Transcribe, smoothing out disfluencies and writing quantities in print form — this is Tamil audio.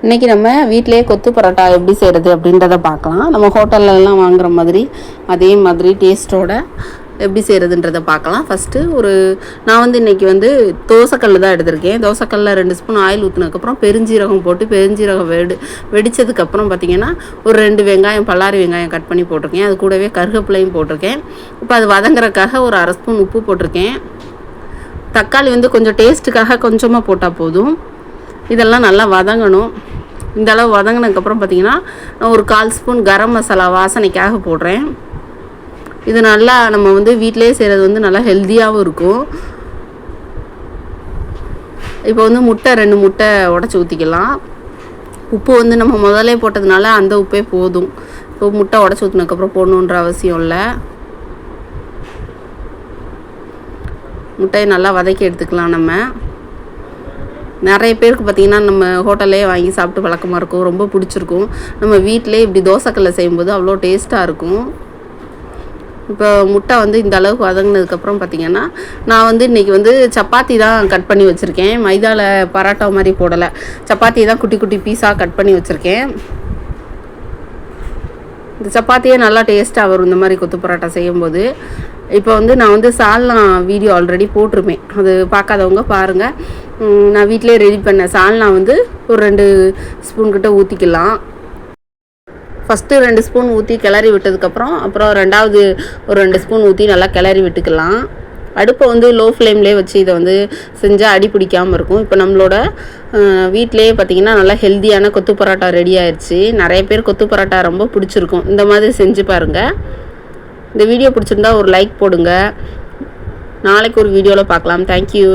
இன்றைக்கி நம்ம வீட்டிலேயே கொத்து பரோட்டா எப்படி செய்கிறது அப்படின்றத பார்க்கலாம். நம்ம ஹோட்டல்லலாம் வாங்குகிற மாதிரி அதே மாதிரி டேஸ்ட்டோட எப்படி செய்கிறதுன்றதை பார்க்கலாம். ஃபஸ்ட்டு நான் வந்து இன்றைக்கி தோசைக்கல் தான் எடுத்திருக்கேன். தோசைக்கல்லில் 2 ஸ்பூன் ஆயில் ஊற்றினதுக்கப்புறம் பெருஞ்சீரகம் போட்டு பெருஞ்சீரகம் வெடித்ததுக்கப்புறம் பார்த்திங்கன்னா ஒரு 2 வெங்காயம் பல்லாரி வெங்காயம் கட் பண்ணி போட்டிருக்கேன். அது கூடவே கருவேப்பிலையும் போட்டிருக்கேன். இப்போ அது வதங்குறதுக்காக ஒரு 1/2 ஸ்பூன் உப்பு போட்டிருக்கேன். தக்காளி கொஞ்சம் டேஸ்ட்டுக்காக கொஞ்சமாக போட்டால் போதும். இதெல்லாம் நல்லா வதங்கணும். இந்த அளவு வதங்கினதுக்கப்புறம் பார்த்திங்கன்னா நான் ஒரு 1/4 ஸ்பூன் கரம் மசாலா வாசனைக்காக போடுறேன். இது நல்லா நம்ம வீட்டிலே செய்கிறது நல்லா ஹெல்த்தியாகவும் இருக்கும். இப்போ முட்டை 2 முட்டை உடச்சி ஊற்றிக்கலாம். உப்பு நம்ம முதலே போட்டதுனால அந்த உப்பே போதும். இப்போ முட்டை உடச்சி ஊற்றினதுக்கப்புறம் போடணுன்ற அவசியம் இல்லை. முட்டையை நல்லா வதக்கி எடுத்துக்கலாம். நம்ம நிறைய பேருக்கு பார்த்திங்கன்னா நம்ம ஹோட்டல்லே வாங்கி சாப்பிட்டு பழக்கமாக இருக்கும், ரொம்ப பிடிச்சிருக்கும். நம்ம வீட்டிலே இப்படி தோசைக்கல்ல செய்யும்போது அவ்வளோ டேஸ்ட்டாக இருக்கும். இப்போ முட்டை இந்த அளவுக்கு வதங்கினதுக்கப்புறம் பார்த்திங்கன்னா நான் இன்றைக்கி சப்பாத்தி தான் கட் பண்ணி வச்சுருக்கேன். மைதாவில் பரோட்டா மாதிரி போடலை, சப்பாத்தி தான் குட்டி குட்டி பீஸாக கட் பண்ணி வச்சுருக்கேன். இந்த சப்பாத்தியே நல்லா டேஸ்ட்டாக வரும் இந்த மாதிரி கொத்து பரோட்டா செய்யும்போது. இப்போ நான் சால்னா வீடியோ ஆல்ரெடி போட்டிருப்பேன், அது பார்க்காதவங்க பாருங்கள். நான் வீட்டிலே ரெடி பண்ண சால்னா ஒரு 2 ஸ்பூன் கிட்ட ஊற்றிக்கலாம். ஃபஸ்ட்டு 2 ஸ்பூன் ஊற்றி கிளறி விட்டதுக்கப்புறம் அப்புறம் ரெண்டாவது ஒரு 2 ஸ்பூன் ஊற்றி நல்லா கிளறி விட்டுக்கலாம். அடுப்பை லோ ஃப்ளேம்லேயே வச்சு இதை செஞ்சால் அடி பிடிக்காமல் இருக்கும். இப்போ நம்மளோட வீட்டிலே பார்த்திங்கன்னா நல்லா ஹெல்த்தியான கொத்து பரோட்டா ரெடி ஆயிடுச்சு. நிறைய பேர் கொத்து பரோட்டா ரொம்ப பிடிச்சிருக்கும். இந்த மாதிரி செஞ்சு பாருங்கள். இந்த வீடியோ பிடிச்சிருந்தா ஒரு லைக் போடுங்க. நாளைக்கு ஒரு வீடியோவில் பார்க்கலாம். தேங்க்யூ.